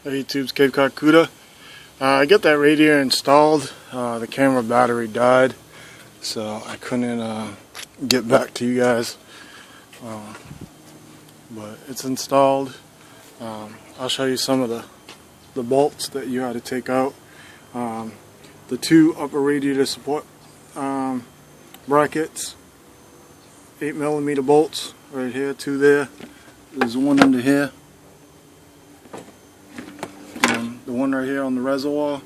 Hey YouTube's Cape Cod Cuda. I got that radiator installed. The camera battery died, so I couldn't get back to you guys. But it's installed. I'll show you some of the bolts that you had to take out. The two upper radiator support brackets, 8mm bolts right here, two there. There's one under here. The one right here on the reservoir,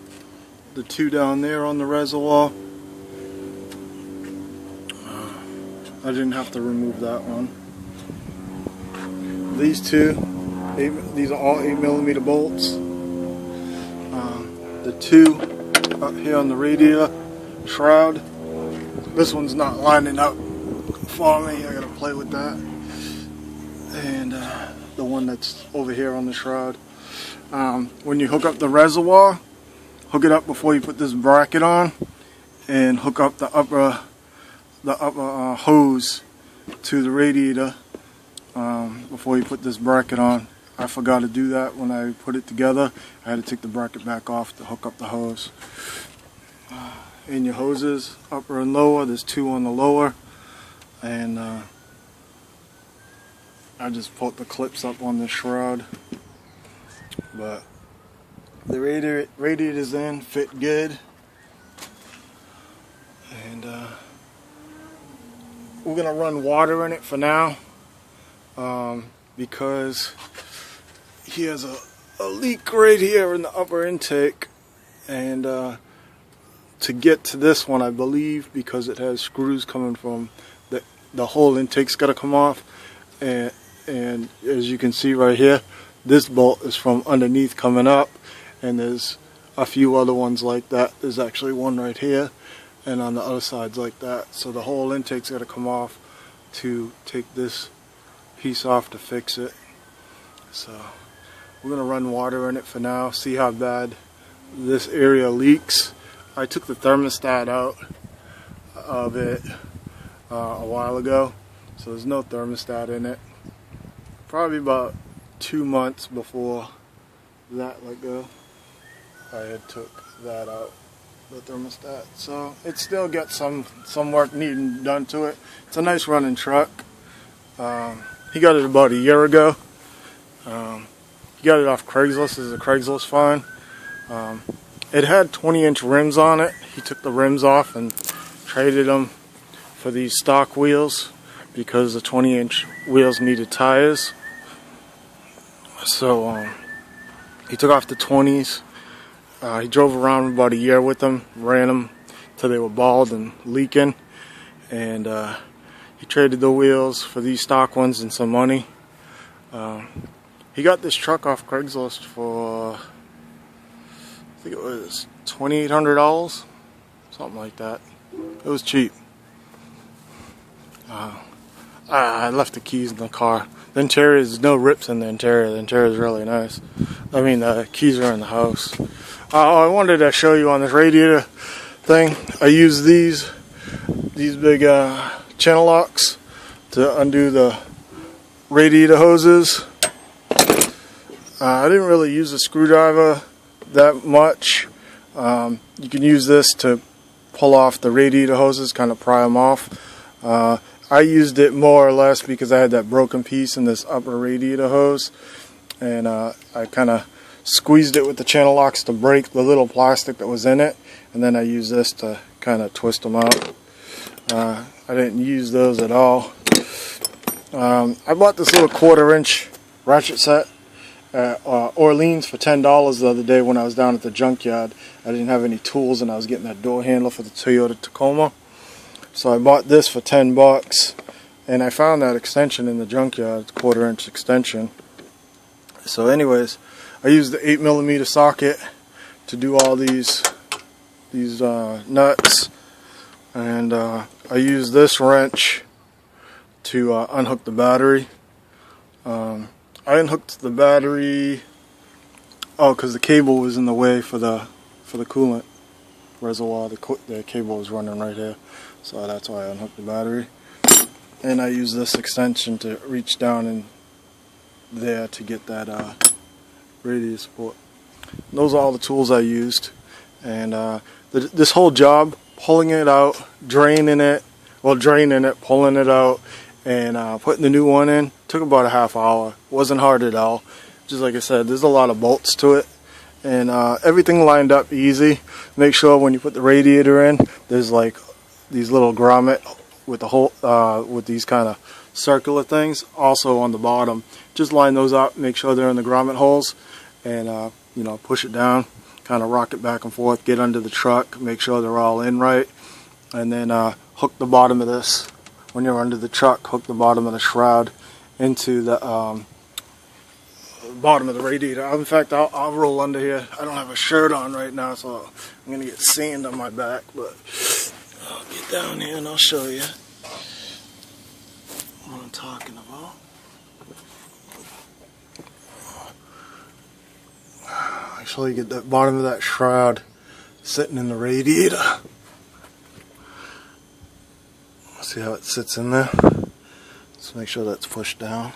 the two down there on the reservoir. I didn't have to remove that one. These two, these are all 8mm bolts. The two up here on the radiator shroud. This one's not lining up for me. I gotta play with that. And the one that's over here on the shroud. When you hook up the reservoir, hook it up before you put this bracket on, and hook up the upper hose to the radiator before you put this bracket on. I forgot to do that when I put it together. I had to take the bracket back off to hook up the hose. And your hoses, upper and lower, there's two on the lower, and I just put the clips up on the shroud. But the radiator's in, fit good, and we're gonna run water in it for now, because he has a leak right here in the upper intake, and to get to this one, I believe, because it has screws coming from the whole intake's got to come off, and as you can see right here, this bolt is from underneath coming up, and there's a few other ones like that. There's actually one right here, and on the other side's like that. So the whole intake's got to come off to take this piece off to fix it. So we're going to run water in it for now, see how bad this area leaks. I took the thermostat out of it a while ago, so there's no thermostat in it. Probably about 2 months before that let go, I had took that out, the thermostat. So it still got some work needing done to it. It's a nice running truck. He got it about a year ago. He got it off Craigslist. This is a Craigslist find. It had 20-inch rims on it. He took the rims off and traded them for these stock wheels because the 20-inch wheels needed tires. So he took off the 20s. He drove around about a year with them, ran them till they were bald and leaking, and he traded the wheels for these stock ones and some money. He got this truck off Craigslist for, I think it was $2,800, something like that. It was cheap. I left the keys in the car. The interior, there's no rips in the interior. The interior is really nice. I mean, the keys are in the house. I wanted to show you on this radiator thing. I use these big channel locks to undo the radiator hoses. I didn't really use a screwdriver that much. You can use this to pull off the radiator hoses, kind of pry them off. I used it more or less because I had that broken piece in this upper radiator hose, and I kind of squeezed it with the channel locks to break the little plastic that was in it, and then I used this to kind of twist them out. I didn't use those at all. I bought this little 1/4-inch ratchet set at Orleans for $10 the other day when I was down at the junkyard. I didn't have any tools, and I was getting that door handle for the Toyota Tacoma. So I bought this for $10, and I found that extension in the junkyard, 1/4-inch extension. So anyways, I used the 8mm socket to do all these nuts, and I used this wrench to unhook the battery. I unhooked the battery, because the cable was in the way for the coolant reservoir. The cable was running right here, so that's why I unhooked the battery. And I use this extension to reach down in there to get that radius support. those are all the tools I used. And this whole job, pulling it out, draining it, pulling it out, and putting the new one in, took about a half hour. Wasn't hard at all. Just like I said, there's a lot of bolts to it, and everything lined up easy. Make sure when you put the radiator in, there's like these little grommet with the hole, with these kind of circular things. Also on the bottom, just line those up. Make sure they're in the grommet holes, and you know, push it down, kind of rock it back and forth. Get under the truck, make sure they're all in right, and then hook the bottom of this. When you're under the truck, hook the bottom of the shroud into the bottom of the radiator. In fact, I'll roll under here. I don't have a shirt on right now, so I'm going to get sand on my back, but I'll get down here and I'll show you what I'm talking about. Actually, get the bottom of that shroud sitting in the radiator. See how it sits in there? Just make sure that's pushed down.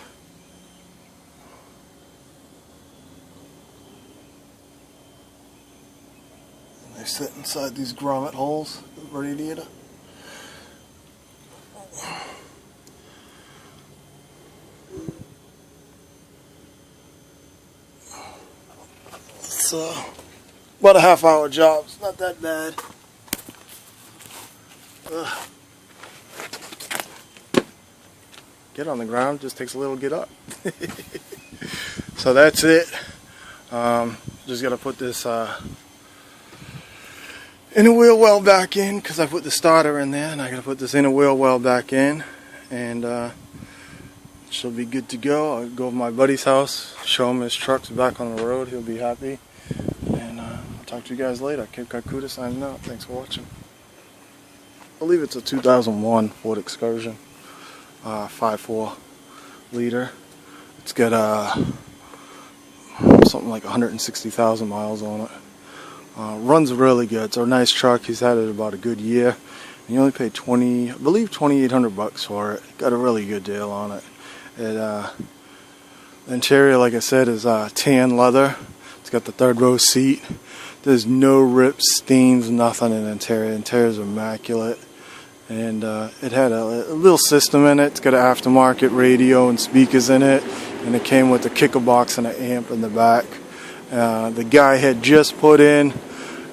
And they sit inside these grommet holes, the radiator. It's about a half-hour job. It's not that bad. Get on the ground, just takes a little get up. So that's it. Just got to put this inner wheel well back in, because I put the starter in there, and I got to put this inner wheel well back in, and she'll be good to go. I'll go to my buddy's house, show him his truck's back on the road. He'll be happy. And I'll talk to you guys later. Cape Cod signing out. Thanks for watching. I believe it's a 2001 Ford Excursion. 5.4 liter. It's got something like 160,000 miles on it. Runs really good. It's a nice truck. He's had it about a good year. And he only paid I believe $2,800 for it. Got a really good deal on it. The interior, like I said, is tan leather. It's got the third row seat. There's no rips, stains, nothing in the interior. The interior is immaculate. And it had a little system in it. It's got an aftermarket radio and speakers in it, and it came with a kicker box and an amp in the back. The guy had just put in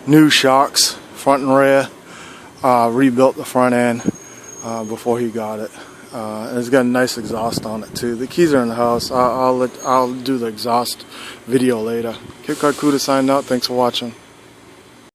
new shocks, front and rear, rebuilt the front end before he got it. And it's got a nice exhaust on it too. The keys are in the house. I'll do the exhaust video later. Cape Cod signing out. Thanks for watching.